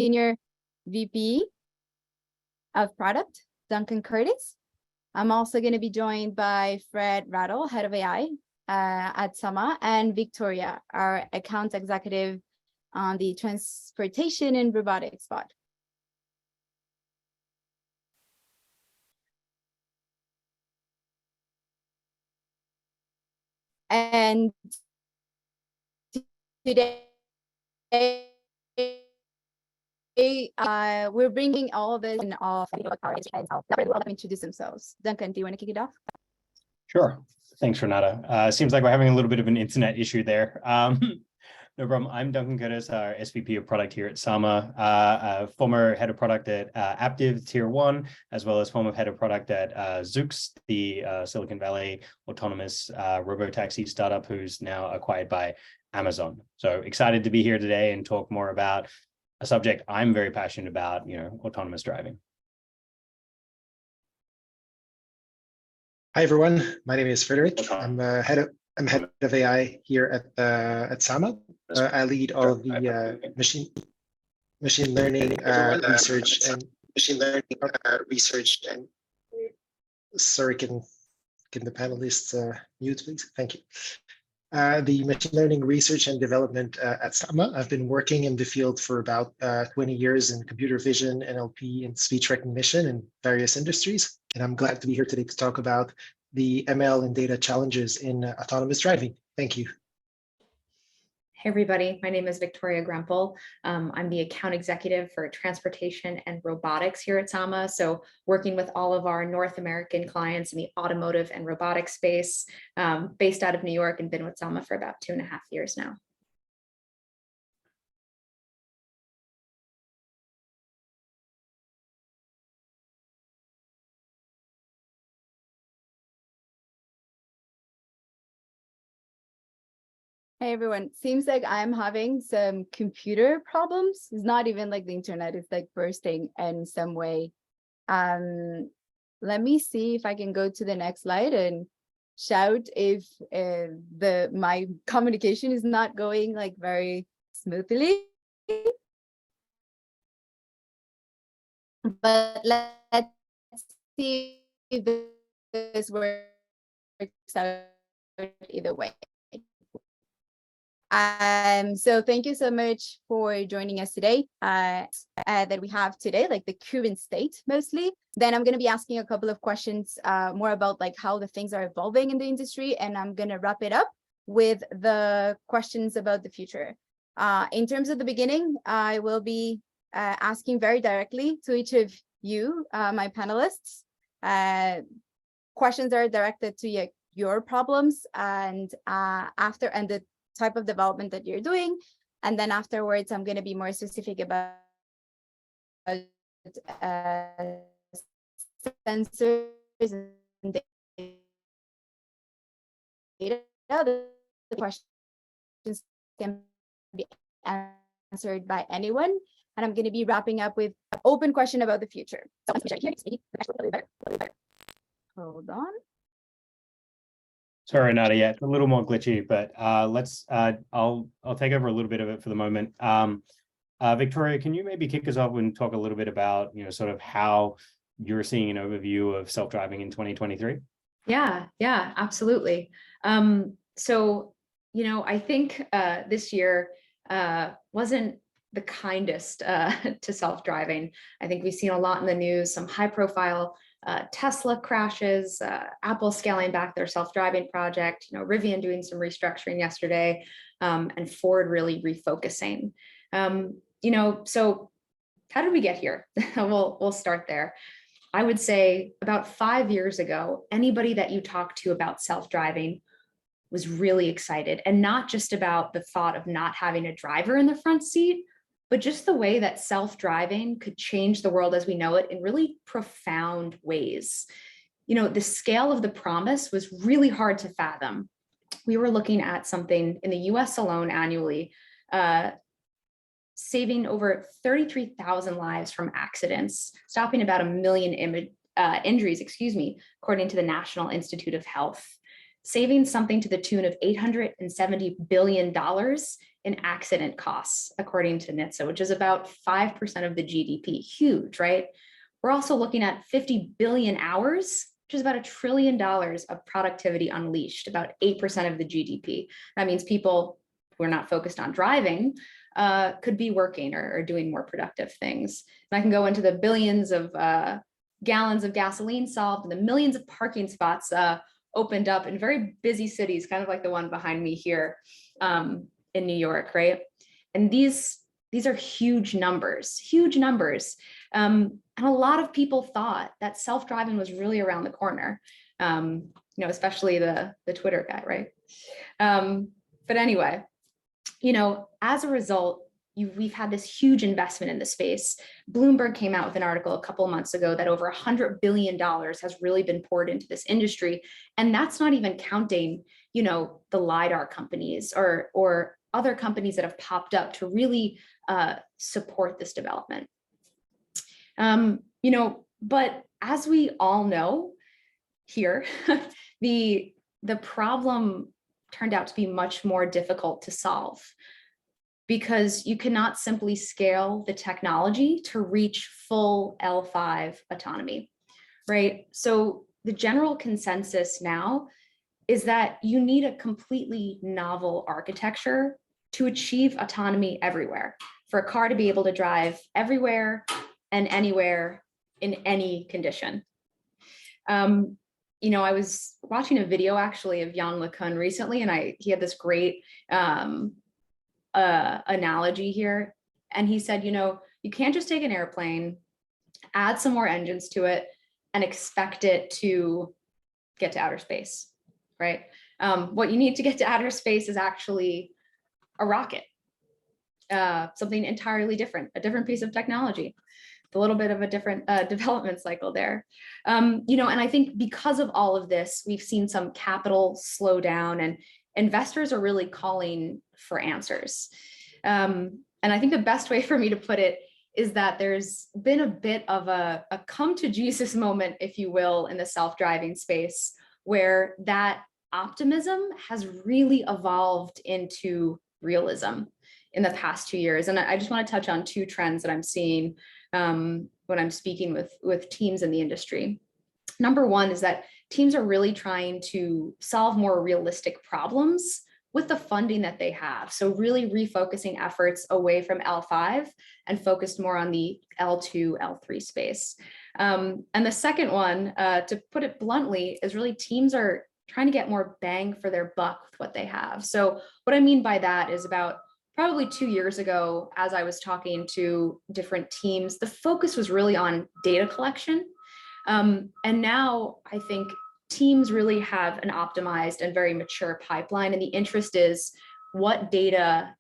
Senior VP of Product, Duncan Curtis. I'm also going to be joined by Fred Rattle, Head of AI at Sama, and Victoria, our Account Executive on the Transportation and Robotics Pod. And today, we're bringing all of this in all of introduce themselves. Duncan, do you want to kick it off? Sure. Thanks, Renata. Seems like we're having a little bit of an internet issue there. No problem. I'm Duncan Curtis, our SVP of product here at Sama, former head of product at Aptiv Tier 1, as well as former head of product at Zoox, the Silicon Valley autonomous robotaxi startup who's now acquired by Amazon. So excited to be here today and talk more about a subject I'm very passionate about, autonomous driving. Hi everyone, my name is Frederick. I'm head of AI here at Sama. I lead all of the machine learning research and sorry, can the panelists mute please? Thank you. The machine learning research and development at Sama. I've been working in the field for about 20 years in computer vision, NLP, and speech recognition in various industries. And I'm glad to be here today to talk about the ML and data challenges in autonomous driving. Thank you. Hey everybody, my name is Victoria Grempel. I'm the account executive for transportation and robotics here at Sama. So working with all of our North American clients in the automotive and robotics space, based out of New York, and been with Sama for about 2.5 years now. Hey everyone, seems like I'm having some computer problems. It's not even like the internet, it's like bursting in some way. Let me see if I can go to the next slide and shout if my communication is not going like very smoothly. But let's see if this works out either way. So thank you so much for joining us today that we have today, like the current state mostly. Then I'm going to be asking a couple of questions more about like how the things are evolving in the industry. And I'm going to wrap it up with the questions about the future. In terms of the beginning, I will be asking very directly to each of you, my panelists. Questions are directed to your problems and the type of development that you're doing. And then afterwards, I'm going to be more specific about sensors and data. The questions can be answered by anyone. And I'm going to be wrapping up with an open question about the future. Hold on. Sorry, Renata, yeah, it's a little more glitchy, but I'll take over a little bit of it for the moment. Victoria, can you maybe kick us off and talk a little bit about, sort of how you're seeing an overview of self-driving in 2023? Yeah, absolutely. So, I think this year wasn't the kindest to self-driving. I think we've seen a lot in the news, some high-profile Tesla crashes, Apple scaling back their self-driving project, Rivian doing some restructuring yesterday, and Ford really refocusing. So how did we get here? We'll start there. I would say about 5 years ago, anybody that you talked to about self-driving was really excited, and not just about the thought of not having a driver in the front seat, but just the way that self-driving could change the world as we know it in really profound ways. The scale of the promise was really hard to fathom. We were looking at something in the US alone annually, saving over 33,000 lives from accidents, stopping about 1 million injuries, according to the National Institute of Health. saving something to the tune of $870 billion in accident costs, according to NHTSA, which is about 5% of the GDP. Huge, right? We're also looking at 50 billion hours, which is about $1 trillion of productivity unleashed, about 8% of the GDP. That means people who are not focused on driving could be working or doing more productive things. And I can go into the billions of gallons of gasoline solved and the millions of parking spots opened up in very busy cities, kind of like the one behind me here in New York, right? And these are huge numbers, huge numbers. And a lot of people thought that self-driving was really around the corner, especially the Twitter guy, right? But anyway, as a result, we've had this huge investment in the space. Bloomberg came out with an article a couple of months ago that over $100 billion has really been poured into this industry. And that's not even counting, the LiDAR companies or other companies that have popped up to really support this development. But as we all know here, the problem turned out to be much more difficult to solve because you cannot simply scale the technology to reach full L5 autonomy, right? So the general consensus now is that you need a completely novel architecture to achieve autonomy everywhere, for a car to be able to drive everywhere and anywhere in any condition. I was watching a video actually of Jan LeCun recently, and he had this great analogy here. And he said, you can't just take an airplane, add some more engines to it, and expect it to get to outer space, right? What you need to get to outer space is actually a rocket, something entirely different, a different piece of technology, a little bit of a different development cycle there. And I think because of all of this, we've seen some capital slow down and investors are really calling for answers. And I think the best way for me to put it is that there's been a bit of a come to Jesus moment, if you will, in the self-driving space, where that optimism has really evolved into realism in the past 2 years. And I just want to touch on two trends that I'm seeing when I'm speaking with teams in the industry. Number one is that teams are really trying to solve more realistic problems with the funding that they have. So really refocusing efforts away from L5 and focused more on the L2, L3 space. And the second one, to put it bluntly, is really teams are trying to get more bang for their buck with what they have. So what I mean by that is about probably 2 years ago, as I was talking to different teams, the focus was really on data collection. And now I think teams really have an optimized and very mature pipeline. And the interest is, what data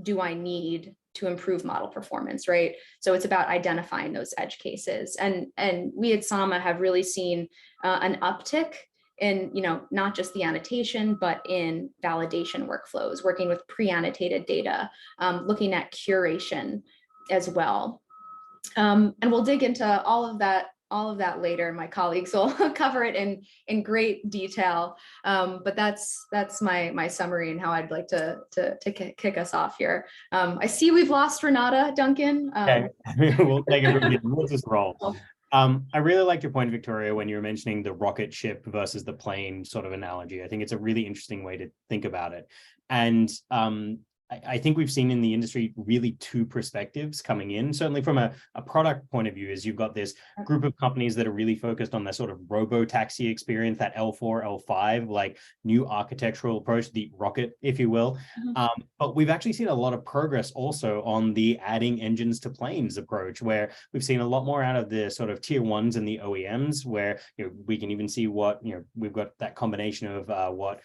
do I need to improve model performance, right? So it's about identifying those edge cases. And we at Sama have really seen an uptick in, not just the annotation, but in validation workflows, working with pre-annotated data, looking at curation as well. And we'll dig into all of that later. My colleagues will cover it in great detail. But that's my summary and how I'd like to kick us off here. I see we've lost Renata, Duncan. Okay, we'll take it from here. We'll just roll. I really liked your point, Victoria, when you were mentioning the rocket ship versus the plane sort of analogy. I think it's a really interesting way to think about it. And I think we've seen in the industry really two perspectives coming in, certainly from a product point of view, is you've got this group of companies that are really focused on the sort of robo-taxi experience, that L4, L5, like new architectural approach, the rocket, if you will. Mm-hmm. But we've actually seen a lot of progress also on the adding engines to planes approach, where we've seen a lot more out of the sort of tier ones and the OEMs, where we can even see what, we've got that combination of what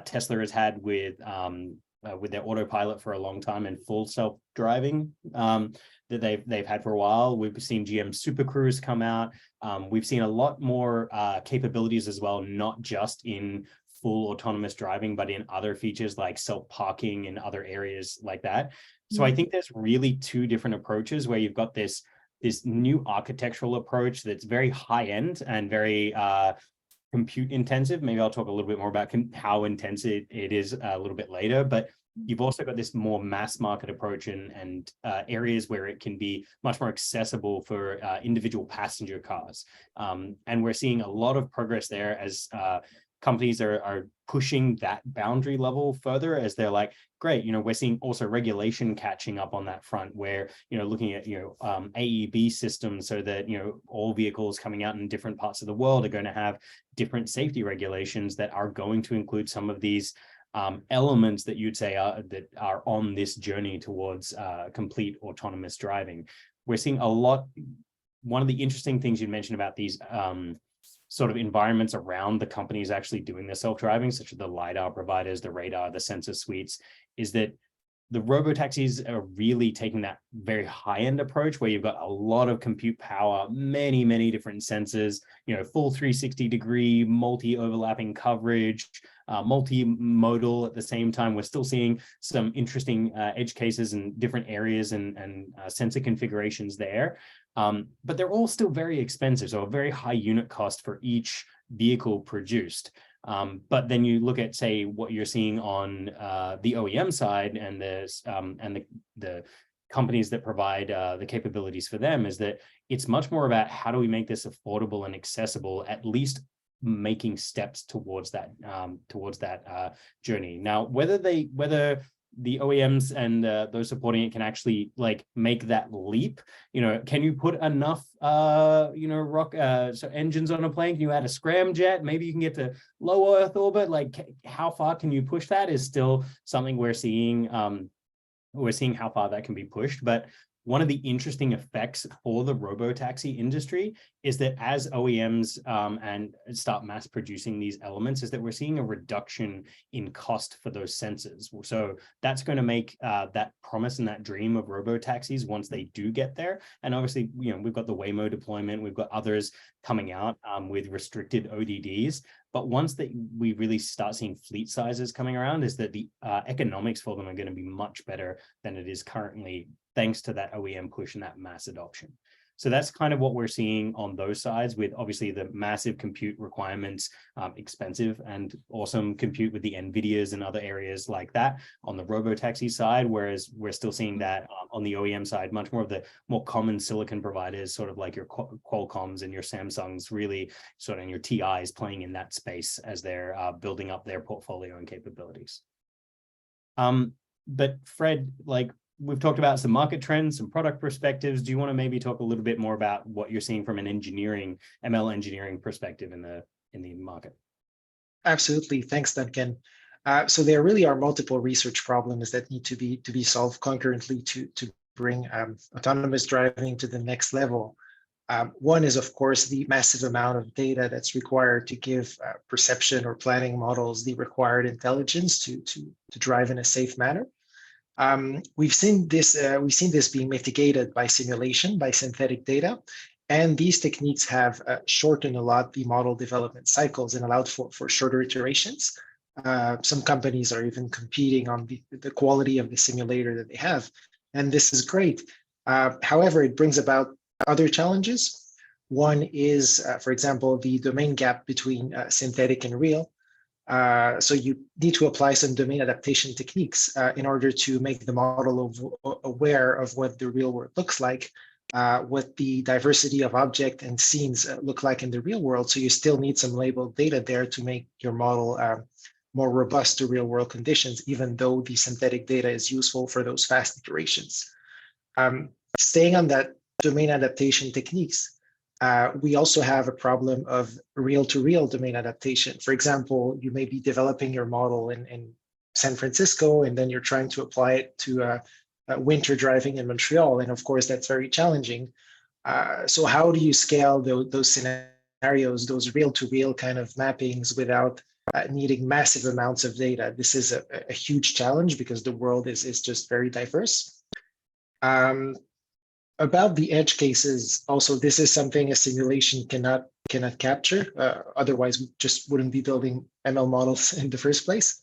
Tesla has had with their autopilot for a long time and full self-driving that they've had for a while. We've seen GM Super Cruise come out. We've seen a lot more capabilities as well, not just in full autonomous driving, but in other features like self-parking and other areas like that. So I think there's really two different approaches where you've got this new architectural approach that's very high end and very compute intensive. Maybe I'll talk a little bit more about how intensive it is a little bit later, but you've also got this more mass market approach and areas where it can be much more accessible for individual passenger cars. And we're seeing a lot of progress there as companies are pushing that boundary level further, as they're like, great, we're seeing also regulation catching up on that front, where, looking at, AEB systems, so that, all vehicles coming out in different parts of the world are going to have different safety regulations that are going to include some of these elements that you'd say are on this journey towards complete autonomous driving. We're seeing a lot. One of the interesting things you mentioned about these sort of environments around the companies actually doing the self-driving, such as the LiDAR providers, the radar, the sensor suites, is that the robotaxis are really taking that very high-end approach, where you've got a lot of compute power, many, many different sensors, full 360-degree, multi-overlapping coverage, multimodal at the same time. We're still seeing some interesting edge cases in different areas and sensor configurations there. But they're all still very expensive, so a very high unit cost for each vehicle produced. But then you look at, say, what you're seeing on the OEM side, and the companies that provide the capabilities for them, is that it's much more about how do we make this affordable and accessible, at least making steps towards that journey. Now, whether the OEMs and those supporting it can actually make that leap, can you put enough engines on a plane? Can you add a scramjet? Maybe you can get to low Earth orbit. How far can you push that is still something we're seeing how far that can be pushed. But one of the interesting effects for the robotaxi industry is that as OEMs and start mass producing these elements, is that we're seeing a reduction in cost for those sensors. So that's going to make that promise and that dream of robotaxis, once they do get there. And obviously, we've got the Waymo deployment, we've got others coming out with restricted ODDs. But once we really start seeing fleet sizes coming around, is that the economics for them are going to be much better than it is currently, thanks to that OEM push and that mass adoption. So that's kind of what we're seeing on those sides, with obviously the massive compute requirements, expensive and awesome compute with the NVIDIAs and other areas like that on the robotaxi side, whereas we're still seeing that on the OEM side, much more of the more common silicon providers, sort of like your Qualcomms and your Samsungs, really sort of, and your TIs playing in that space as they're building up their portfolio and capabilities. But Fred, we've talked about some market trends, some product perspectives. Do you want to maybe talk a little bit more about what you're seeing from an ML engineering perspective in the market? Absolutely. Thanks, Duncan. So there really are multiple research problems that need to be solved concurrently to bring autonomous driving to the next level. One is, of course, the massive amount of data that's required to give perception or planning models the required intelligence to drive in a safe manner. We've seen this being mitigated by simulation, by synthetic data, and these techniques have shortened a lot the model development cycles and allowed for shorter iterations. Some companies are even competing on the quality of the simulator that they have, and this is great. However, it brings about other challenges. One is, for example, the domain gap between synthetic and real. So you need to apply some domain adaptation techniques in order to make the model aware of what the real world looks like, what the diversity of object and scenes look like in the real world. So you still need some labeled data there to make your model more robust to real world conditions, even though the synthetic data is useful for those fast iterations. Staying on that domain adaptation techniques, we also have a problem of real-to-real domain adaptation. For example, you may be developing your model in San Francisco, and then you're trying to apply it to winter driving in Montreal. And of course, that's very challenging. So how do you scale those scenarios, those real-to-real kind of mappings without needing massive amounts of data? This is a huge challenge because the world is just very diverse. About the edge cases, also, this is something a simulation cannot capture. Otherwise, we just wouldn't be building ML models in the first place.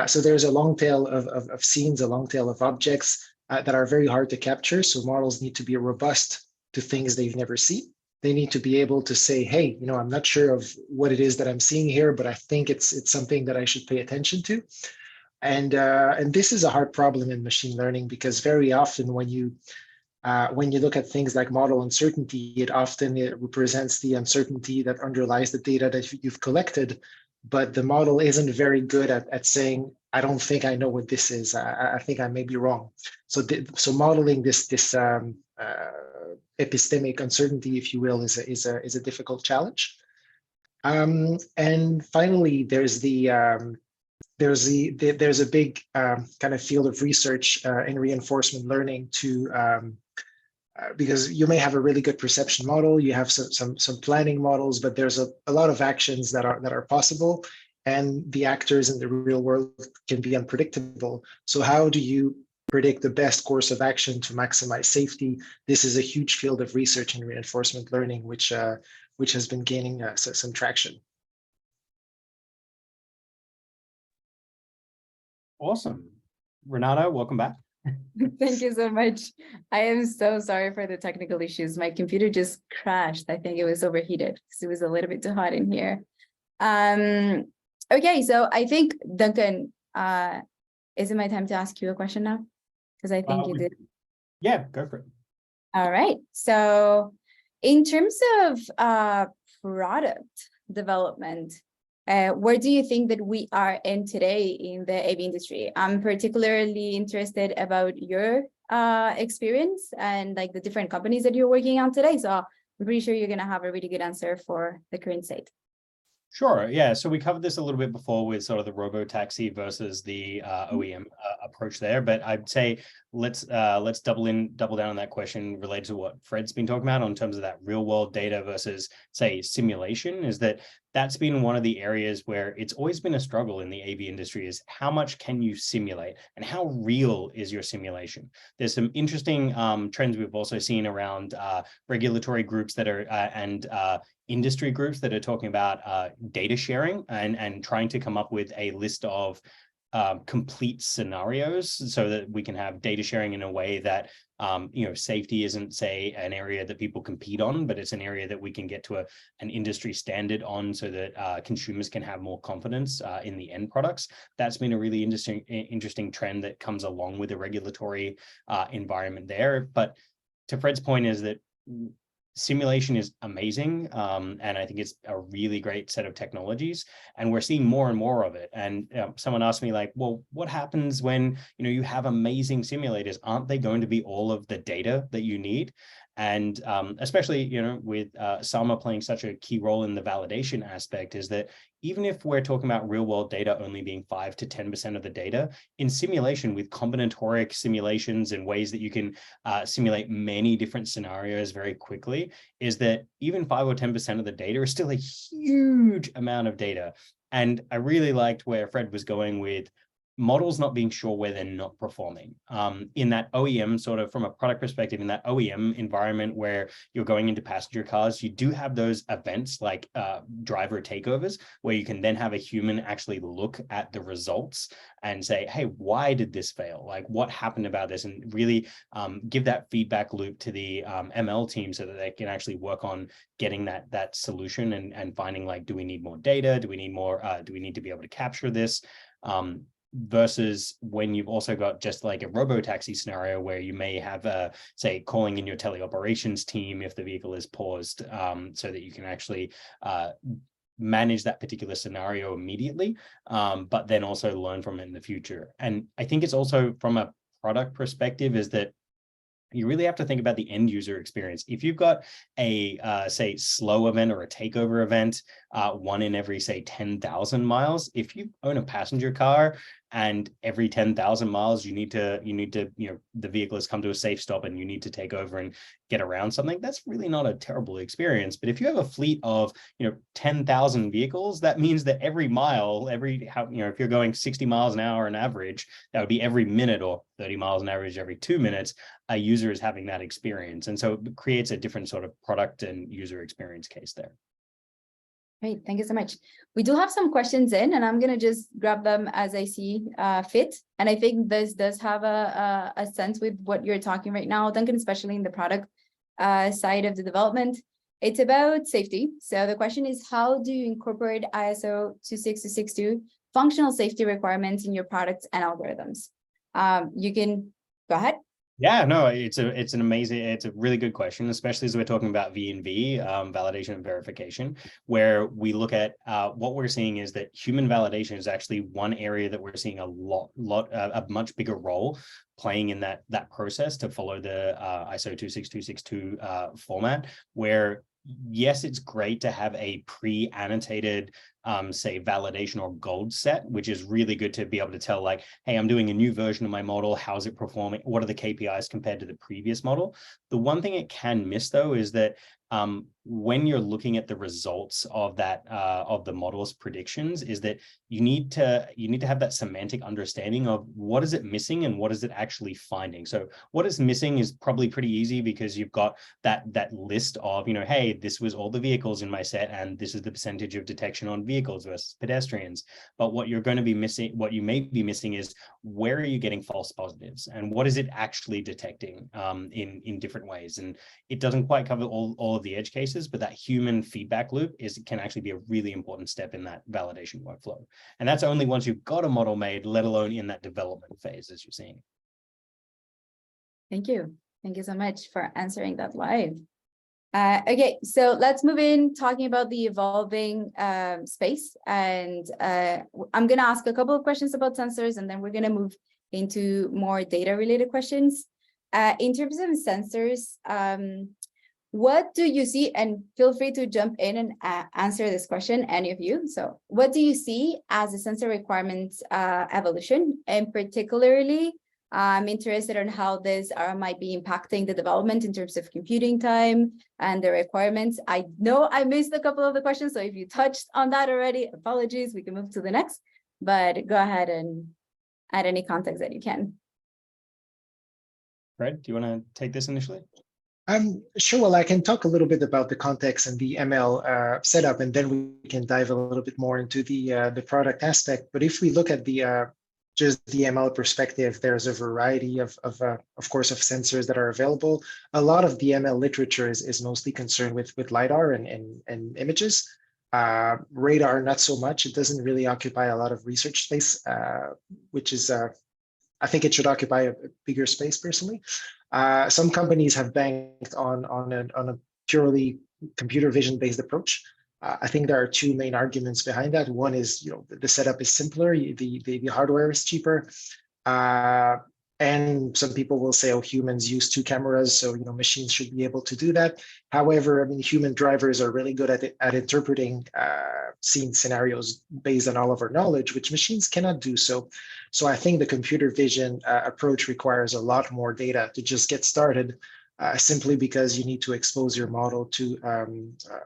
So there's a long tail of scenes, a long tail of objects that are very hard to capture. So models need to be robust to things they've never seen. They need to be able to say, hey, I'm not sure of what it is that I'm seeing here, but I think it's something that I should pay attention to. And this is a hard problem in machine learning, because very often when you look at things like model uncertainty, it represents the uncertainty that underlies the data that you've collected, but the model isn't very good at saying, I don't think I know what this is. I think I may be wrong. So modeling this epistemic uncertainty, if you will, is a difficult challenge. And finally, there's a big kind of field of research in reinforcement learning because you may have a really good perception model, you have some planning models, but there's a lot of actions that are possible, and the actors in the real world can be unpredictable. So how do you predict the best course of action to maximize safety? This is a huge field of research in reinforcement learning, which has been gaining some traction. Awesome. Renata, welcome back. Thank you so much. I am so sorry for the technical issues. My computer just crashed. I think it was overheated because it was a little bit too hot in here. Okay, so I think, Duncan, is it my time to ask you a question now? Because I think you did. Yeah, go for it. All right. So in terms of product development, where do you think that we are in today in the AV industry? I'm particularly interested about your experience and like the different companies that you're working on today. So I'm pretty sure you're going to have a really good answer for the current state. Sure. Yeah. So we covered this a little bit before with sort of the robo-taxi versus the OEM approach there. But I'd say let's double down on that question related to what Fred's been talking about in terms of that real world data versus, say, simulation. Is that's been one of the areas where it's always been a struggle in the AV industry, is how much can you simulate and how real is your simulation? There's some interesting trends we've also seen around regulatory groups that are and industry groups that are talking about data sharing and trying to come up with a list of complete scenarios so that we can have data sharing in a way that safety isn't, say, an area that people compete on, but it's an area that we can get to an industry standard on so that consumers can have more confidence in the end products. That's been a really interesting trend that comes along with the regulatory environment there. But to Fred's point is that simulation is amazing, and I think it's a really great set of technologies, and we're seeing more and more of it. And someone asked me, like, well, what happens when you have amazing simulators? Aren't they going to be all of the data that you need? And especially with Sama playing such a key role in the validation aspect, is that even if we're talking about real world data only being 5 to 10% of the data, in simulation with combinatoric simulations and ways that you can simulate many different scenarios very quickly, is that even 5 or 10% of the data is still a huge amount of data. And I really liked where Fred was going with models not being sure where they're not performing. In that OEM, sort of from a product perspective, in that OEM environment where you're going into passenger cars, you do have those events like driver takeovers, where you can then have a human actually look at the results and say, hey, why did this fail? Like, what happened about this? And really give that feedback loop to the ML team so that they can actually work on getting that solution and finding, like, do we need more data? Do we need more? Do we need to be able to capture this? Versus when you've also got just like a robo-taxi scenario where you may have say, calling in your teleoperations team if the vehicle is paused, so that you can actually manage that particular scenario immediately, but then also learn from it in the future. And I think it's also from a product perspective is that you really have to think about the end user experience. If you've got a, say, slow event or a takeover event, one in every, say, 10,000 miles, if you own a passenger car and every 10,000 miles you need to, the vehicle has come to a safe stop and you need to take over and get around something, that's really not a terrible experience. But if you have a fleet of, 10,000 vehicles, that means that every mile, if you're going 60 miles an hour on average, that would be every minute, or 30 miles an average every 2 minutes, a user is having that experience. And so it creates a different sort of product and user experience case there. Great, thank you so much. We do have some questions in, and I'm gonna just grab them as I see fit. And I think this does have a sense with what you're talking right now, Duncan, especially in the product side of the development. It's about safety. So the question is, how do you incorporate ISO 26262 functional safety requirements in your products and algorithms? You can go ahead. Yeah, no, it's a really good question, especially as we're talking about V&V, validation and verification, where we look at what we're seeing is that human validation is actually one area that we're seeing a much bigger role playing in that process to follow the ISO 26262 format, where yes, it's great to have a pre-annotated say validation or gold set, which is really good to be able to tell like, hey, I'm doing a new version of my model. How's it performing? What are the KPIs compared to the previous model? The one thing it can miss though is that when you're looking at the results of that of the model's predictions, is that you need to have that semantic understanding of what is it missing and what is it actually finding. So what is missing is probably pretty easy because you've got that list of, hey, this was all the vehicles in my set and this is the percentage of detection on vehicles versus pedestrians. But what you're going to be missing, what you may be missing is where are you getting false positives and what is it actually detecting in different ways. And it doesn't quite cover all of the edge cases, but that human feedback loop can actually be a really important step in that validation workflow. And that's only once you've got a model made, let alone in that development phase, as you're seeing. Thank you. Thank you so much for answering that live. Okay, so let's move in talking about the evolving space. And I'm going to ask a couple of questions about sensors, and then we're going to move into more data-related questions. In terms of sensors, what do you see, and feel free to jump in and answer this question, any of you. So what do you see as a sensor requirements evolution? And particularly, I'm interested in how this might be impacting the development in terms of computing time and the requirements. I know I missed a couple of the questions, so if you touched on that already, apologies, we can move to the next, but go ahead and add any context that you can. Fred, do you want to take this initially? Sure. Well, I can talk a little bit about the context and the ML setup, and then we can dive a little bit more into the product aspect. But if we look at the just the ML perspective, there's a variety of course, of sensors that are available. A lot of the ML literature is mostly concerned with LiDAR and images. Radar, not so much. It doesn't really occupy a lot of research space, which is, I think it should occupy a bigger space personally. Some companies have banked on a purely computer vision based approach. I think there are two main arguments behind that. One is, the setup is simpler, the hardware is cheaper, and some people will say, oh, humans use two cameras, so machines should be able to do that. However, I mean, human drivers are really good at interpreting scene scenarios based on all of our knowledge, which machines cannot do so. So I think the computer vision approach requires a lot more data to just get started. Simply because you need to expose your model to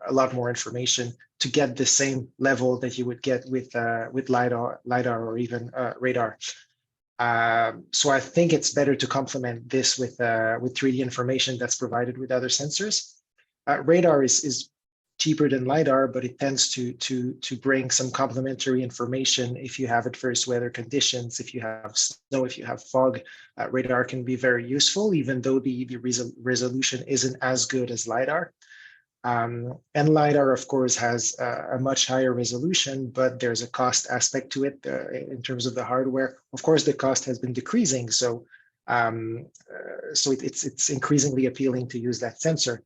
a lot more information to get the same level that you would get with LiDAR or even radar. So I think it's better to complement this with 3D information that's provided with other sensors. Radar is cheaper than LiDAR, but it tends to bring some complementary information. If you have adverse weather conditions, if you have snow, if you have fog, radar can be very useful, even though the resolution isn't as good as LiDAR. And LiDAR, of course, has a much higher resolution, but there's a cost aspect to it in terms of the hardware. Of course, the cost has been decreasing, so it's increasingly appealing to use that sensor.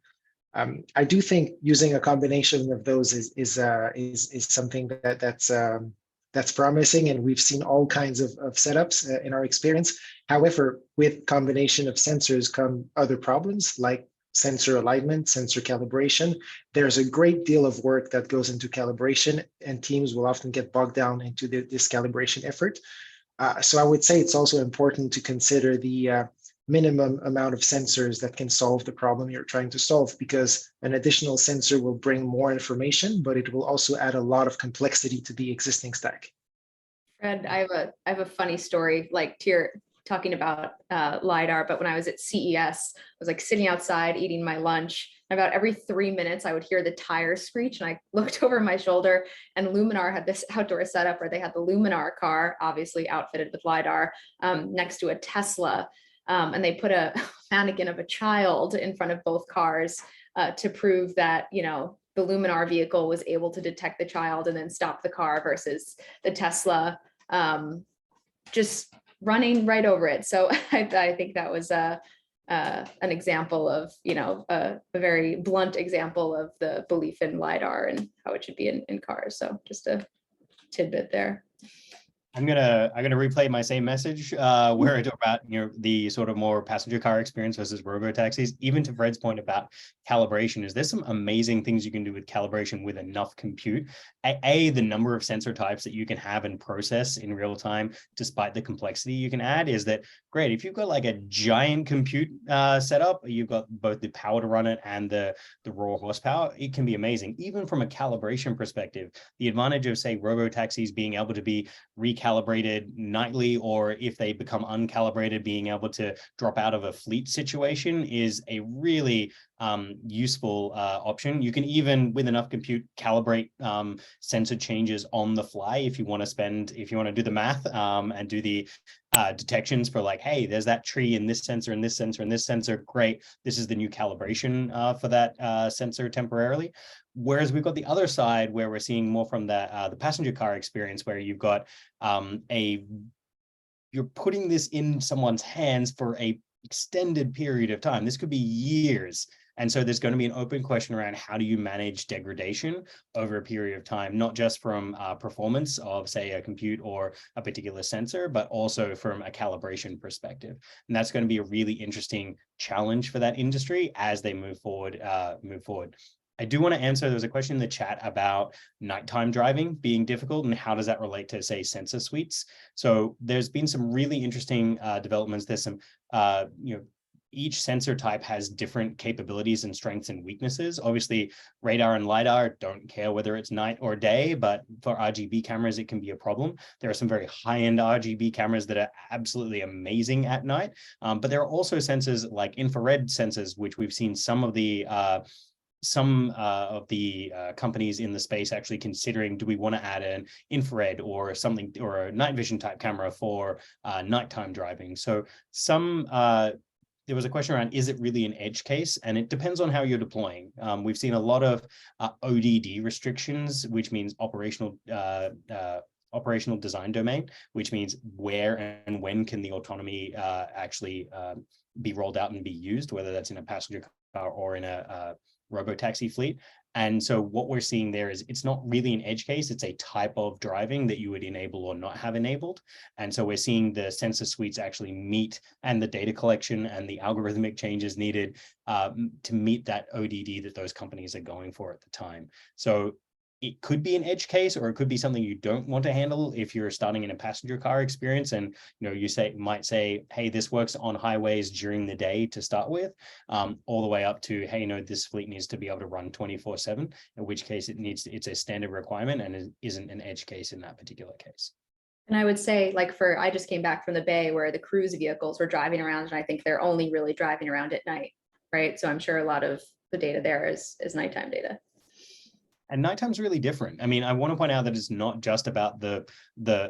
I do think using a combination of those is something that's promising, and we've seen all kinds of setups in our experience. However, with combination of sensors come other problems like sensor alignment, sensor calibration. There's a great deal of work that goes into calibration, and teams will often get bogged down into this calibration effort. So I would say it's also important to consider the minimum amount of sensors that can solve the problem you're trying to solve, because an additional sensor will bring more information, but it will also add a lot of complexity to the existing stack. Fred, I have a funny story, like to your talking about LiDAR, but when I was at CES, I was like sitting outside eating my lunch. About every 3 minutes, I would hear the tires screech, and I looked over my shoulder, and Luminar had this outdoor setup where they had the Luminar car, obviously outfitted with LiDAR, next to a Tesla. And they put a mannequin of a child in front of both cars to prove that, you know, the Luminar vehicle was able to detect the child and then stop the car versus the Tesla just running right over it. So I think that was an example of, you know, a very blunt example of the belief in LiDAR and how it should be in cars. So just a tidbit there. I'm gonna replay my same message where I talk about, you know, the sort of more passenger car experience versus robo taxis. Even to Fred's point about calibration, is there's some amazing things you can do with calibration with enough compute. The number of sensor types that you can have and process in real time, despite the complexity you can add, is that great. If you've got like a giant compute setup, you've got both the power to run it and the raw horsepower, it can be amazing. Even from a calibration perspective, the advantage of, say, robo taxis being able to be recalibrated nightly, or if they become uncalibrated, being able to drop out of a fleet situation is a really useful option. You can even, with enough compute, calibrate sensor changes on the fly if you want to do the math and do the detections for like, hey, there's that tree in this sensor and this sensor and this sensor. Great. This is the new calibration for that sensor temporarily. Whereas we've got the other side where we're seeing more from the passenger car experience, where you've got you're putting this in someone's hands for a extended period of time. This could be years. And so there's going to be an open question around how do you manage degradation over a period of time, not just from performance of, say, a compute or a particular sensor, but also from a calibration perspective. And that's going to be a really interesting challenge for that industry as they move forward. I do want to answer, there was a question in the chat about nighttime driving being difficult and how does that relate to, say, sensor suites. So there's been some really interesting developments. There's some, each sensor type has different capabilities and strengths and weaknesses. Obviously, radar and LiDAR don't care whether it's night or day, but for RGB cameras, it can be a problem. There are some very high-end RGB cameras that are absolutely amazing at night, but there are also sensors like infrared sensors, which we've seen some of the companies in the space actually considering, do we want to add an infrared or something, or a night vision type camera for nighttime driving? So there was a question around, is it really an edge case? And it depends on how you're deploying. We've seen a lot of ODD restrictions, which means operational design domain, which means where and when can the autonomy actually be rolled out and be used, whether that's in a passenger car or in a robo-taxi fleet. And so what we're seeing there is it's not really an edge case, it's a type of driving that you would enable or not have enabled. And so we're seeing the sensor suites actually meet, and the data collection and the algorithmic changes needed to meet that ODD that those companies are going for at the time. So it could be an edge case, or it could be something you don't want to handle if you're starting in a passenger car experience. And you might say, hey, this works on highways during the day to start with, all the way up to, hey, this fleet needs to be able to run 24/7, in which case it's a standard requirement and it isn't an edge case in that particular case. And I would say, like, I just came back from the Bay where the cruise vehicles were driving around, and I think they're only really driving around at night, right? So I'm sure a lot of the data there is nighttime data. And nighttime's really different. I mean, I want to point out that it's not just about the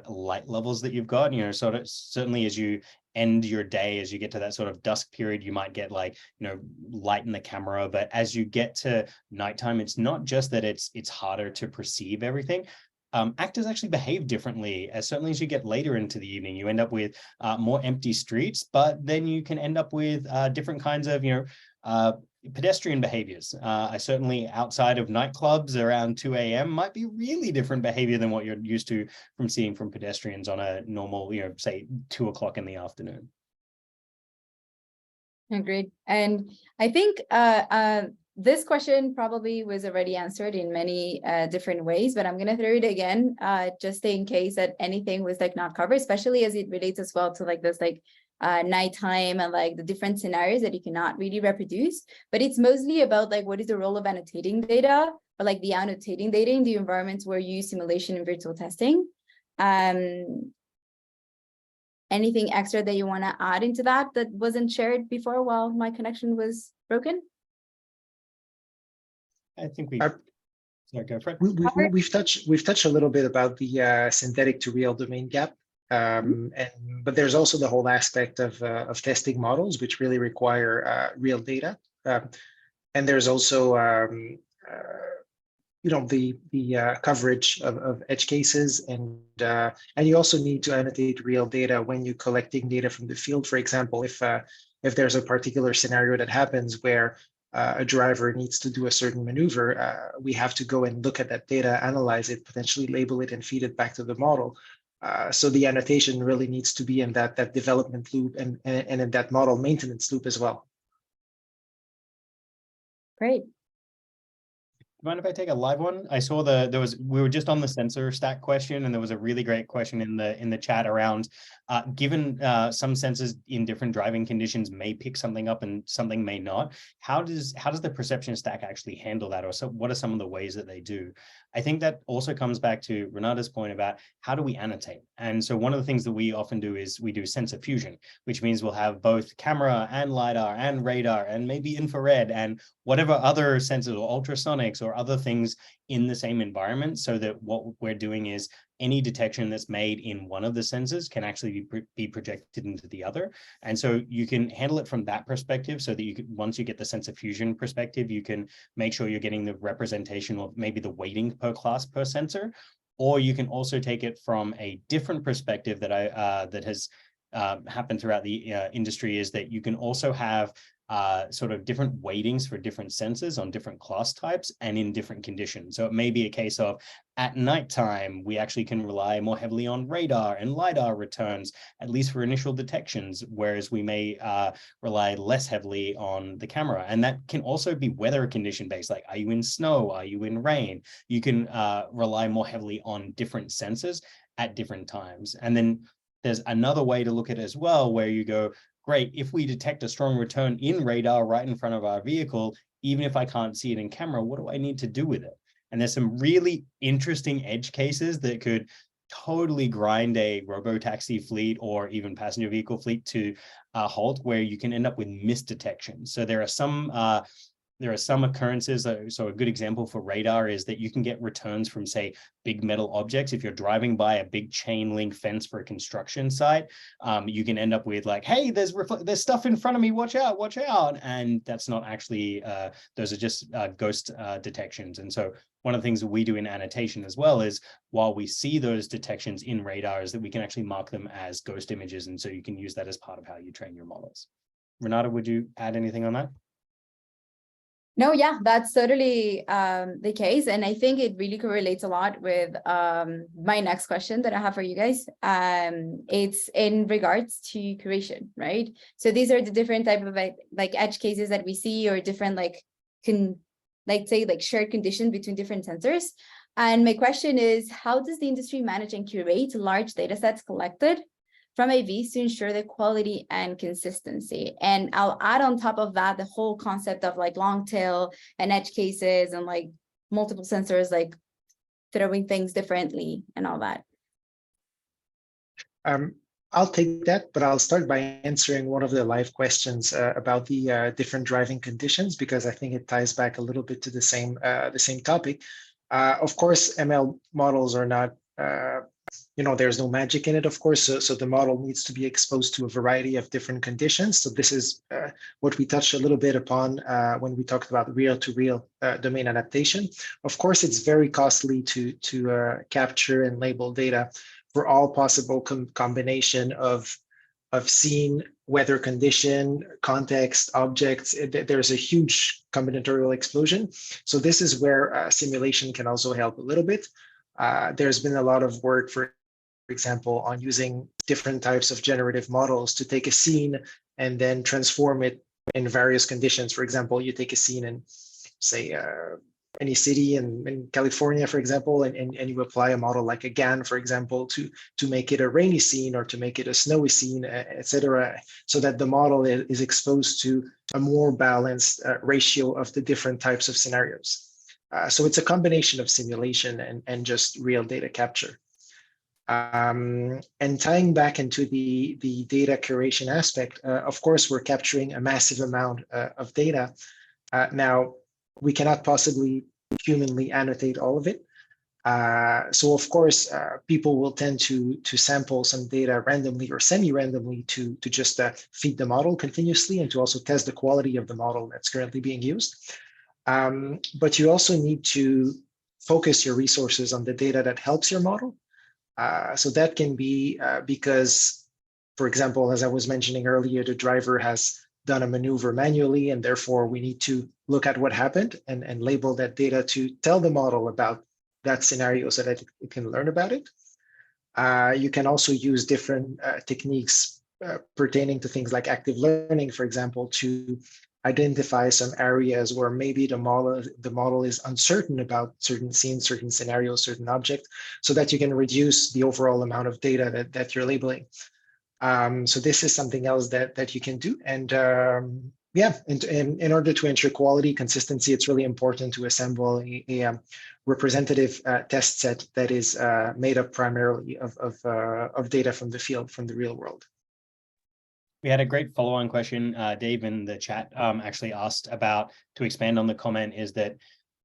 light levels that you've got. Sort of certainly as you end your day, as you get to that sort of dusk period, you might get like, light in the camera. But as you get to nighttime, it's not just that it's harder to perceive everything. Actors actually behave differently. Certainly as you get later into the evening, you end up with more empty streets, but then you can end up with different kinds of, pedestrian behaviors. I certainly, outside of nightclubs around 2 a.m. might be really different behavior than what you're used to from seeing from pedestrians on a normal, say 2 o'clock in the afternoon. Agreed. And I think this question probably was already answered in many different ways, but I'm going to throw it again just in case that anything was like not covered, especially as it relates as well to like this nighttime and like the different scenarios that you cannot really reproduce. But it's mostly about like what is the role of annotating data, or like the annotating data in the environments where you use simulation and virtual testing. Anything extra that you want to add into that wasn't shared before while my connection was broken? I think sorry, go Fred. We've touched a little bit about the synthetic to real domain gap But there's also the whole aspect of testing models, which really require real data. And there's also the coverage of edge cases, and you also need to annotate real data when you're collecting data from the field. For example, if there's a particular scenario that happens where a driver needs to do a certain maneuver, we have to go and look at that data, analyze it, potentially label it, and feed it back to the model. So the annotation really needs to be in that development loop and in that model maintenance loop as well. Great. Mind if I take a live one? I saw we were just on the sensor stack question, and there was a really great question in the chat around given some sensors in different driving conditions may pick something up and something may not. How does the perception stack actually handle that, or what are some of the ways that they do? I think that also comes back to Renata's point about how do we annotate. And so one of the things that we often do is we do sensor fusion, which means we'll have both camera and LiDAR and radar and maybe infrared and whatever other sensors or ultrasonics or other things in the same environment, so that what we're doing is any detection that's made in one of the sensors can actually be projected into the other. And so you can handle it from that perspective, so that you can, once you get the sensor fusion perspective, you can make sure you're getting the representation of maybe the weighting per class per sensor. Or you can also take it from a different perspective that has happened throughout the industry, is that you can also have sort of different weightings for different sensors on different class types and in different conditions. So it may be a case of at nighttime, we actually can rely more heavily on radar and LiDAR returns, at least for initial detections, whereas we may rely less heavily on the camera. And that can also be weather condition based, like are you in snow, are you in rain? You can rely more heavily on different sensors at different times. And then there's another way to look at it as well, where you go, great, if we detect a strong return in radar right in front of our vehicle, even if I can't see it in camera, what do I need to do with it? And there's some really interesting edge cases that could totally grind a robo-taxi fleet or even passenger vehicle fleet to a halt, where you can end up with misdetection. So there are some occurrences. So a good example for radar is that you can get returns from, say, big metal objects. If you're driving by a big chain link fence for a construction site, you can end up with like, hey, there's stuff in front of me, watch out. And that's not actually, those are just ghost detections. And so one of the things that we do in annotation as well is, while we see those detections in radar, is that we can actually mark them as ghost images. And so you can use that as part of how you train your models. Renata, would you add anything on that? No, yeah, that's totally the case. And I think it really correlates a lot with my next question that I have for you guys. It's in regards to curation, right? So these are the different type of like edge cases that we see, or different shared conditions between different sensors. And my question is, how does the industry manage and curate large data sets collected from AVs to ensure the quality and consistency? And I'll add on top of that the whole concept of like long tail and edge cases and like multiple sensors, like throwing things differently and all that. I'll take that, but I'll start by answering one of the live questions about the different driving conditions, because I think it ties back a little bit to the same topic. Of course, ML models are not there's no magic in it, of course. So the model needs to be exposed to a variety of different conditions. So this is what we touched a little bit upon when we talked about real-to-real domain adaptation. Of course, it's very costly to capture and label data for all possible combination of scene, weather condition, context, objects. There's a huge combinatorial explosion. So this is where simulation can also help a little bit. There's been a lot of work, for example, on using different types of generative models to take a scene and then transform it in various conditions. For example, you take a scene in, say, any city in California, for example, and you apply a model like a GAN, for example, to make it a rainy scene or to make it a snowy scene, etc., so that the model is exposed to a more balanced ratio of the different types of scenarios. So it's a combination of simulation and just real data capture. And tying back into the data curation aspect, of course, we're capturing a massive amount of data. Now, we cannot possibly humanly annotate all of it. So of course, people will tend to sample some data randomly or semi-randomly to just feed the model continuously and to also test the quality of the model that's currently being used. But you also need to focus your resources on the data that helps your model. So that can be because, for example, as I was mentioning earlier, the driver has done a maneuver manually, and therefore we need to look at what happened and label that data to tell the model about that scenario so that it can learn about it. You can also use different techniques pertaining to things like active learning, for example, to identify some areas where maybe the model is uncertain about certain scenes, certain scenarios, certain objects, so that you can reduce the overall amount of data that you're labeling. So this is something else that you can do. And yeah, in order to ensure quality, consistency, it's really important to assemble a representative test set that is made up primarily of data from the field, from the real world. We had a great follow-on question. Dave in the chat actually asked about, to expand on the comment, is that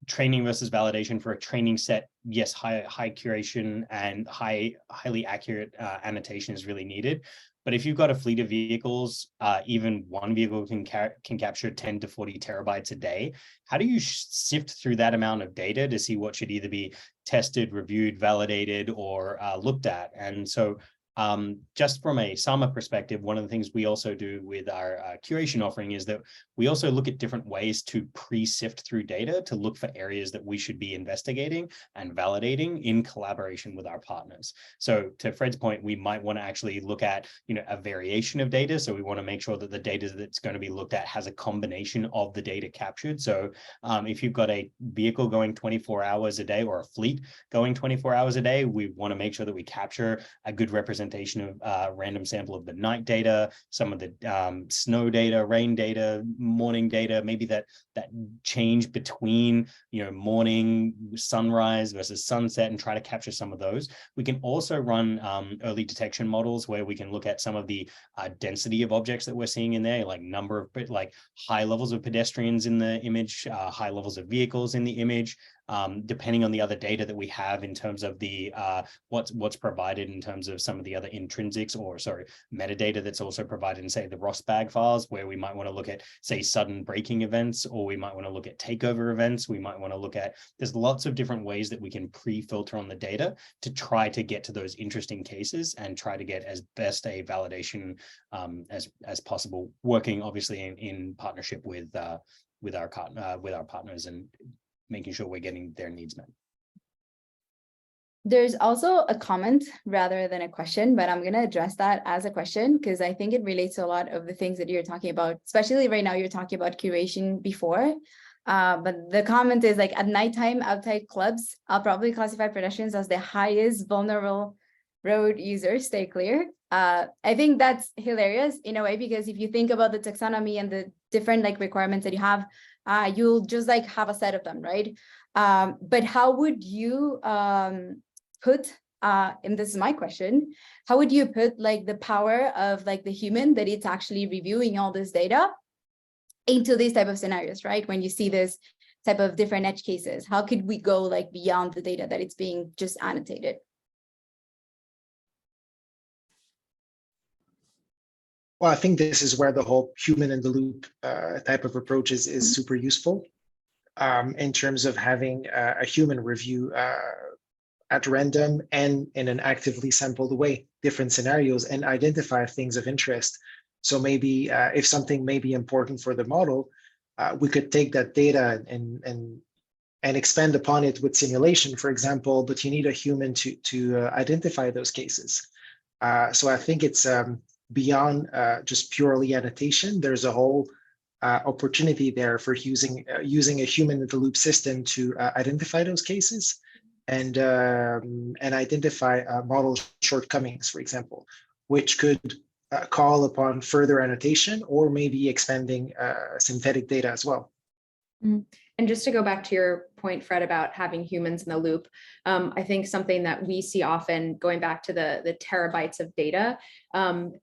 training versus validation for a training set, yes, high curation and highly accurate annotation is really needed. But if you've got a fleet of vehicles, even one vehicle can capture 10 to 40 terabytes a day. How do you sift through that amount of data to see what should either be tested, reviewed, validated, or looked at? And so just from a SAMA perspective, one of the things we also do with our curation offering is that we also look at different ways to pre-sift through data to look for areas that we should be investigating and validating in collaboration with our partners. So to Fred's point, we might want to actually look at, a variation of data. So we want to make sure that the data that's going to be looked at has a combination of the data captured. So if you've got a vehicle going 24 hours a day or a fleet going 24 hours a day, we want to make sure that we capture a good representation of random sample of the night data, some of the snow data, rain data, morning data, maybe that change between morning sunrise versus sunset, and try to capture some of those. We can also run early detection models where we can look at some of the density of objects that we're seeing in there, like high levels of pedestrians in the image, high levels of vehicles in the image. Depending on the other data that we have in terms of the what's provided in terms of some of the other intrinsics metadata that's also provided in, say, the ROS-bag files, where we might want to look at, say, sudden braking events, or we might want to look at takeover events. We might want to look at, there's lots of different ways that we can pre-filter on the data to try to get to those interesting cases and try to get as best a validation as possible, working obviously in partnership with our partners and making sure we're getting their needs met. There's also a comment rather than a question, but I'm going to address that as a question because I think it relates to a lot of the things that you're talking about, especially right now. You're talking about curation before, but the comment is like, at nighttime outside clubs, I'll probably classify pedestrians as the highest vulnerable road users. Stay clear. I think that's hilarious in a way, because if you think about the taxonomy and the different requirements that you have, you'll just have a set of them, right? But how would you put, and this is my question, how would you put the power of the human that it's actually reviewing all this data into these type of scenarios, right? When you see this type of different edge cases, how could we go beyond the data that it's being just annotated? Well, I think this is where the whole human in the loop type of approach is super useful in terms of having a human review at random and in an actively sampled way, different scenarios, and identify things of interest. So maybe if something may be important for the model, we could take that data and expand upon it with simulation, for example, but you need a human to identify those cases. So I think it's beyond just purely annotation. There's a whole opportunity there for using a human in the loop system to identify those cases and identify model shortcomings, for example, which could call upon further annotation or maybe expanding synthetic data as well. And just to go back to your point, Fred, about having humans in the loop, I think something that we see often, going back to the terabytes of data,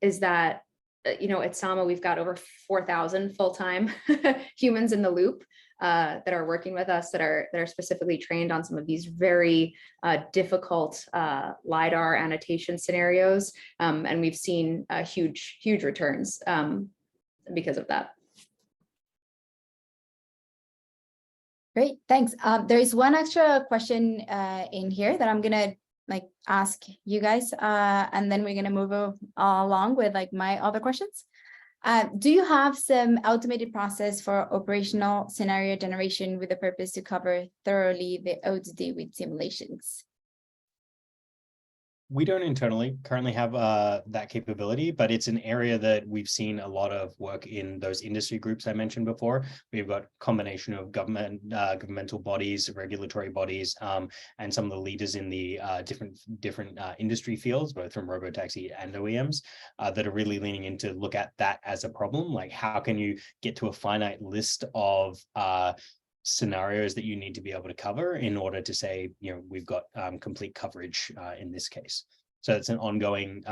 is that, at SAMA, we've got over 4,000 full-time humans in the loop. that are working with us that are specifically trained on some of these very difficult LiDAR annotation scenarios. And we've seen huge returns because of that. Great, thanks. There is one extra question in here that I'm gonna ask you guys, and then we're gonna move along with my other questions. Do you have some automated process for operational scenario generation with the purpose to cover thoroughly the O2D with simulations? We don't internally currently have that capability, but it's an area that we've seen a lot of work in those industry groups I mentioned before. We've got a combination of governmental bodies, regulatory bodies, and some of the leaders in the different industry fields, both from robotaxi and OEMs, that are really leaning into look at that as a problem. Like, how can you get to a finite list of scenarios that you need to be able to cover in order to say, we've got complete coverage in this case. So it's an ongoing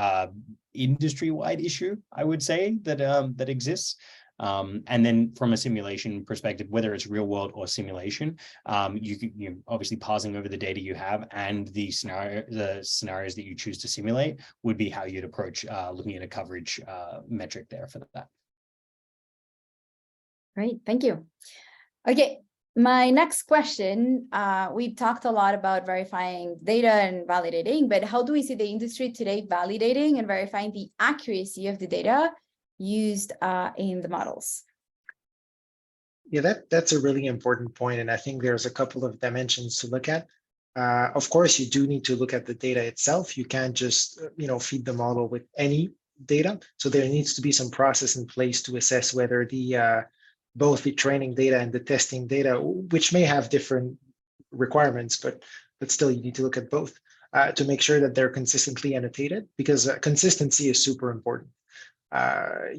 industry-wide issue, I would say, that exists. And then from a simulation perspective, whether it's real world or simulation, you obviously parsing over the data you have and the scenarios that you choose to simulate would be how you'd approach looking at a coverage metric there for that. Great, thank you. Okay. My next question, we've talked a lot about verifying data and validating, but how do we see the industry today validating and verifying the accuracy of the data used in the models? Yeah, that's a really important point, and I think there's a couple of dimensions to look at. Of course, you do need to look at the data itself. You can't just feed the model with any data. So there needs to be some process in place to assess whether both the training data and the testing data, which may have different requirements, but still you need to look at both to make sure that they're consistently annotated, because consistency is super important.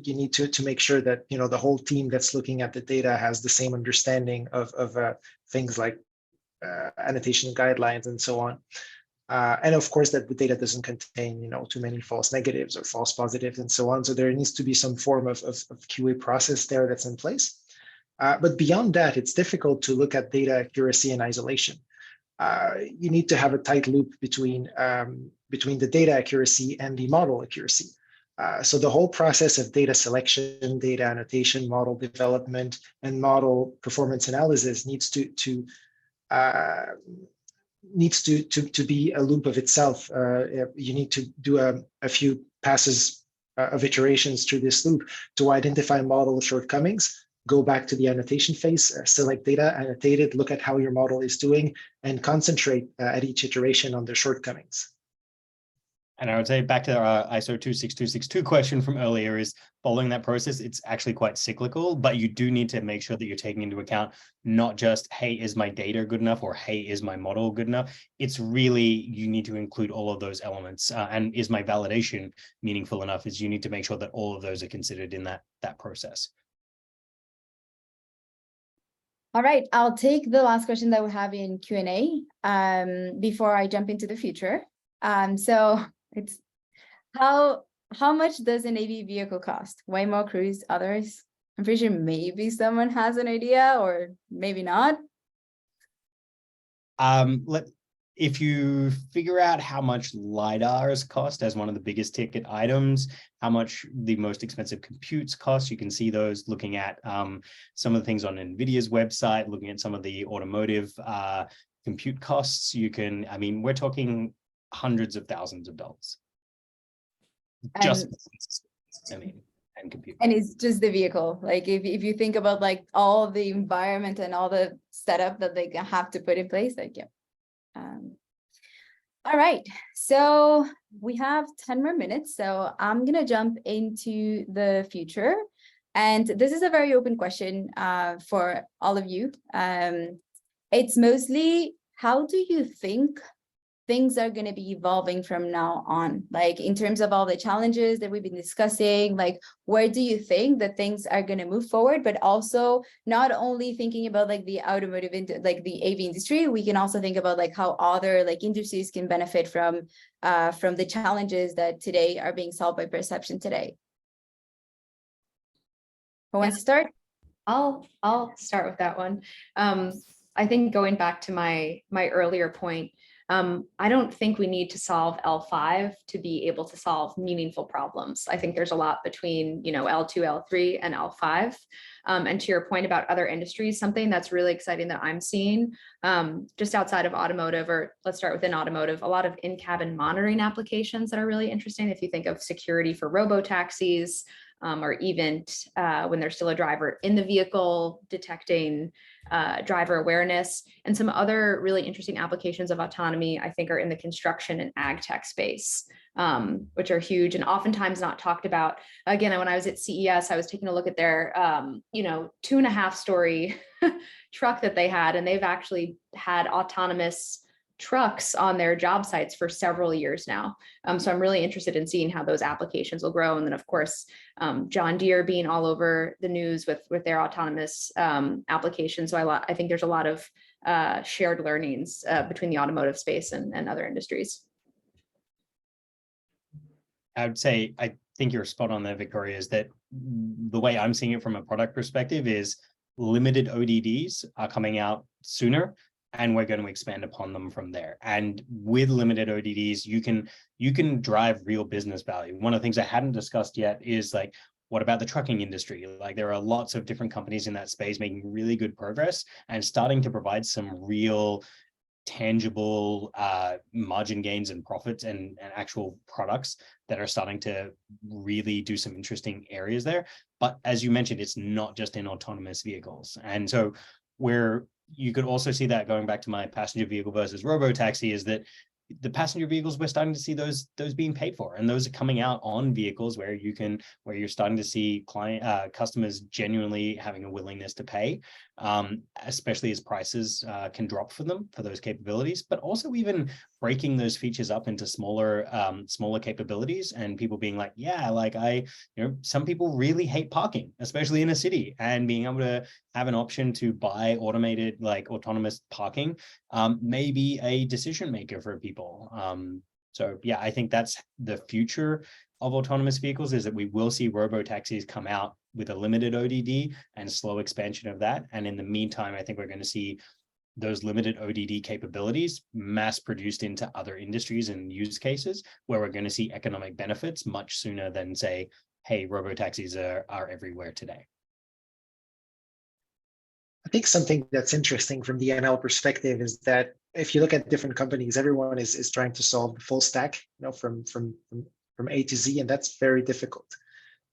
You need to make sure that the whole team that's looking at the data has the same understanding of things like annotation guidelines and so on. And of course, that the data doesn't contain, too many false negatives or false positives and so on. So there needs to be some form of QA process there that's in place. But beyond that, it's difficult to look at data accuracy in isolation. You need to have a tight loop between the data accuracy and the model accuracy. So the whole process of data selection, data annotation, model development, and model performance analysis needs to be a loop of itself. You need to do a few passes of iterations through this loop to identify model shortcomings, go back to the annotation phase, select data, annotate it, look at how your model is doing, and concentrate at each iteration on the shortcomings. And I would say back to our ISO 26262 question from earlier is following that process, it's actually quite cyclical, but you do need to make sure that you're taking into account not just, hey, is my data good enough, or hey, is my model good enough? It's really, you need to include all of those elements. And is my validation meaningful enough? Is you need to make sure that all of those are considered in that process. All right, I'll take the last question that we have in Q&A before I jump into the future. So it's how much does an AV vehicle cost? Waymo, Cruise, others? I'm pretty sure maybe someone has an idea, or maybe not. If you figure out how much LiDARs cost as one of the biggest ticket items, how much the most expensive computes cost, you can see those looking at some of the things on NVIDIA's website, looking at some of the automotive compute costs. We're talking hundreds of thousands of dollars. And compute. And it's just the vehicle. Like if you think about all the environment and all the setup that they have to put in place, all right, so we have 10 more minutes, so I'm gonna jump into the future, and this is a very open question for all of you. It's mostly, how do you think things are going to be evolving from now on? In terms of all the challenges that we've been discussing, where do you think that things are going to move forward? But also not only thinking about the automotive, the AV industry, we can also think about how other industries can benefit from the challenges that today are being solved by perception today. Who wants to start? I'll start with that one. I think going back to my earlier point, I don't think we need to solve L5 to be able to solve meaningful problems. I think there's a lot between, L2, L3, and L5. And to your point about other industries, something that's really exciting that I'm seeing just outside of automotive, or let's start within automotive, a lot of in-cabin monitoring applications that are really interesting. If you think of security for robo-taxis, or even when there's still a driver in the vehicle, detecting driver awareness, and some other really interesting applications of autonomy, I think, are in the construction and ag tech space, which are huge and oftentimes not talked about. Again, when I was at CES, I was taking a look at their, 2.5-story truck that they had, and they've actually had autonomous trucks on their job sites for several years now. So I'm really interested in seeing how those applications will grow. And then of course, John Deere being all over the news with their autonomous applications. So I think there's a lot of shared learnings between the automotive space and other industries. I would say, I think you're spot on there, Victoria, is that the way I'm seeing it from a product perspective is limited ODDs are coming out sooner, and we're going to expand upon them from there. And with limited ODDs, you can drive real business value. One of the things I hadn't discussed yet is like, what about the trucking industry? Like, there are lots of different companies in that space making really good progress and starting to provide some real tangible margin gains and profits and actual products that are starting to really do some interesting areas there. But as you mentioned, it's not just in autonomous vehicles. And so where you could also see that, going back to my passenger vehicle versus robo-taxi, is that the passenger vehicles, we're starting to see those being paid for, and those are coming out on vehicles where you're starting to see customers genuinely having a willingness to pay, especially as prices can drop for them for those capabilities, but also even breaking those features up into smaller capabilities, and people being like, yeah, like some people really hate parking, especially in a city, and being able to have an option to buy automated, like autonomous parking may be a decision maker for people. So yeah, I think that's the future of autonomous vehicles, is that we will see robo-taxis come out with a limited ODD and slow expansion of that. And in the meantime, I think we're going to see those limited ODD capabilities mass produced into other industries and use cases, where we're going to see economic benefits much sooner than say, hey, robo-taxis are everywhere today. I think something that's interesting from the NL perspective is that if you look at different companies, everyone is trying to solve the full stack, from A to Z, and that's very difficult.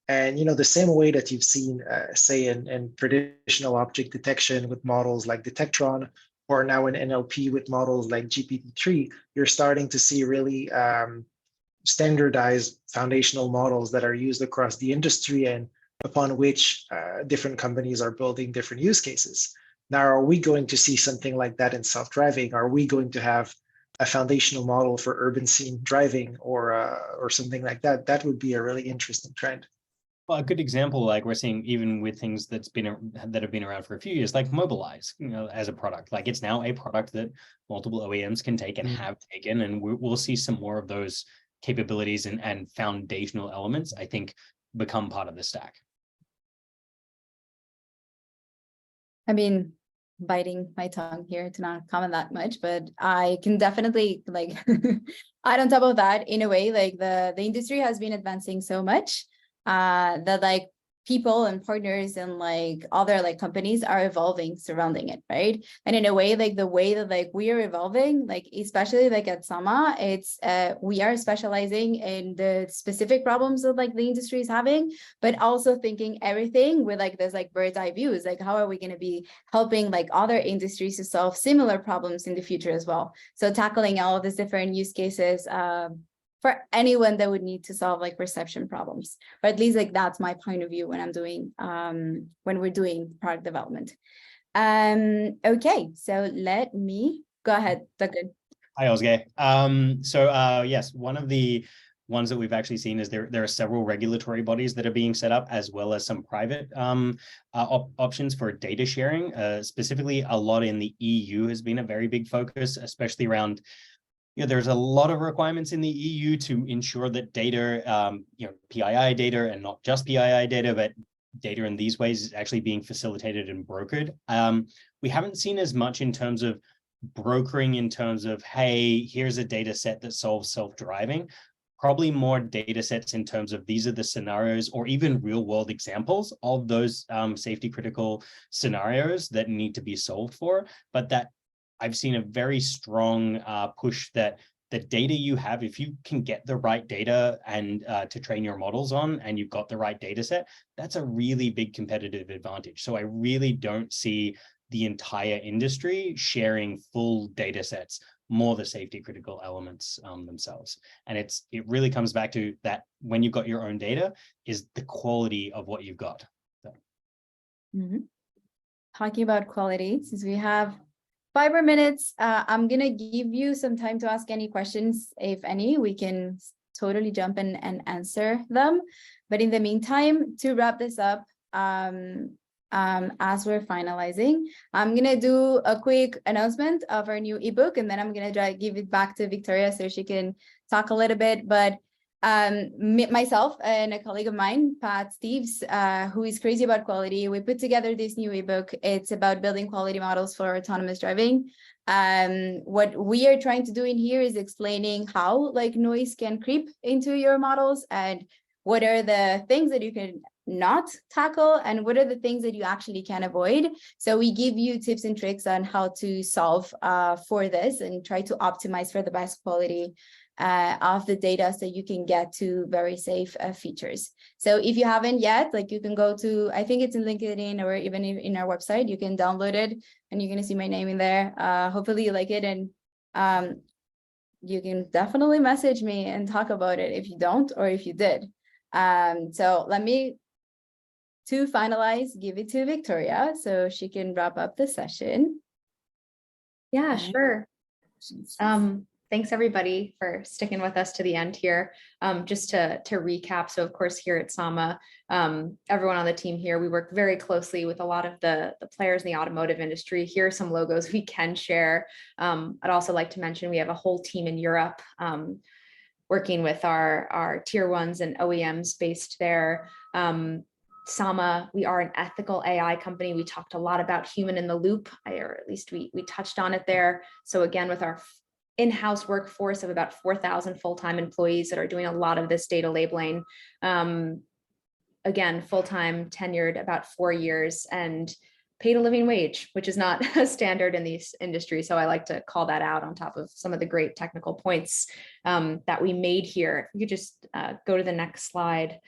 And the same way that you've seen, say, in traditional object detection with models like Detectron, or now in NLP with models like GPT-3, you're starting to see really standardized foundational models that are used across the industry, and upon which different companies are building different use cases. Now, are we going to see something like that in self-driving? Are we going to have a foundational model for urban scene driving, or something like that? That would be a really interesting trend. Well, a good example, like we're seeing even with things that have been around for a few years, like Mobilize, as a product. Like, it's now a product that multiple OEMs can take and have taken, and we'll see some more of those capabilities and foundational elements, I think, become part of the stack. I mean, biting my tongue here to not comment that much, but I can definitely add on top of that, in a way, like the industry has been advancing so much that like people and partners and like other like companies are evolving surrounding it, right? And in a way, like the way that like we are evolving, like especially like at Sama, it's we are specializing in the specific problems that like the industry is having, but also thinking everything with like this like bird's eye views, like how are we going to be helping like other industries to solve similar problems in the future as well. So tackling all of these different use cases for anyone that would need to solve like perception problems, or at least like that's my point of view when I'm doing when we're doing product development. Okay, so let me go ahead, Duncan. Hi, Osge. Yes, one of the ones that we've actually seen is there are several regulatory bodies that are being set up, as well as some private options for data sharing. Specifically, a lot in the EU has been a very big focus, especially around there's a lot of requirements in the EU to ensure that data, PII data, and not just PII data, but data in these ways is actually being facilitated and brokered. We haven't seen as much in terms of brokering in terms of, hey, here's a data set that solves self-driving. Probably more data sets in terms of these are the scenarios or even real world examples of those safety critical scenarios that need to be solved for. But that I've seen a very strong push that the data you have, if you can get the right data and to train your models on, and you've got the right data set, that's a really big competitive advantage. So I really don't see the entire industry sharing full data sets, more the safety critical elements themselves. And it really comes back to that when you've got your own data is the quality of what you've got. So. Talking about quality, since we have 5 more minutes, I'm gonna give you some time to ask any questions, if any. We can totally jump in and answer them. But in the meantime, to wrap this up, as we're finalizing, I'm gonna do a quick announcement of our new ebook, and then I'm gonna give it back to Victoria so she can talk a little bit. But myself and a colleague of mine, Pat Steves, who is crazy about quality, we put together this new ebook. It's about building quality models for autonomous driving. What we are trying to do in here is explaining how like noise can creep into your models and what are the things that you can not tackle and what are the things that you actually can avoid. So we give you tips and tricks on how to solve for this and try to optimize for the best quality of the data so you can get to very safe features. So if you haven't yet, like you can go to, I think it's in LinkedIn or even in our website, you can download it and you're gonna see my name in there. Hopefully you like it, and you can definitely message me and talk about it if you don't or if you did. So let me, to finalize, give it to Victoria so she can wrap up the session. Yeah, sure. Thanks everybody for sticking with us to the end here. Just to recap, so of course here at Sama, everyone on the team here, we work very closely with a lot of the players in the automotive industry. Here are some logos we can share. I'd also like to mention we have a whole team in Europe working with our tier ones and OEMs based there. Sama, we are an ethical AI company. We talked a lot about human in the loop, or at least we touched on it there. So again, with our in-house workforce of about 4,000 full-time employees that are doing a lot of this data labeling. Again, full-time, tenured about 4 years, and paid a living wage, which is not a standard in these industries. So I like to call that out on top of some of the great technical points that we made here. If you could just go to the next slide.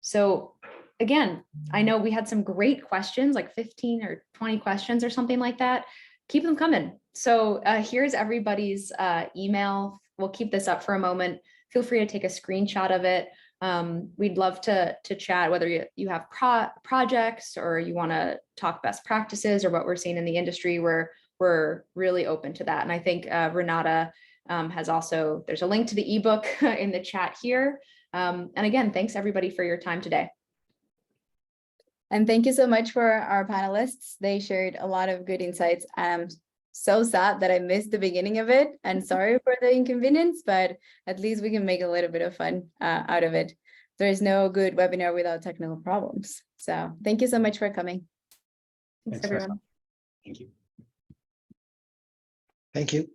So again, I know we had some great questions, like 15 or 20 questions or something like that. Keep them coming. So here's everybody's email. We'll keep this up for a moment. Feel free to take a screenshot of it. We'd love to chat, whether you have projects or you want to talk best practices or what we're seeing in the industry. We're really open to that. And I think Renata has also, there's a link to the ebook in the chat here. And again, thanks everybody for your time today. And thank you so much for our panelists. They shared a lot of good insights. I'm so sad that I missed the beginning of it, and sorry for the inconvenience, but at least we can make a little bit of fun out of it. There is no good webinar without technical problems. So thank you so much for coming. Thanks everyone. Thank you. Thank you.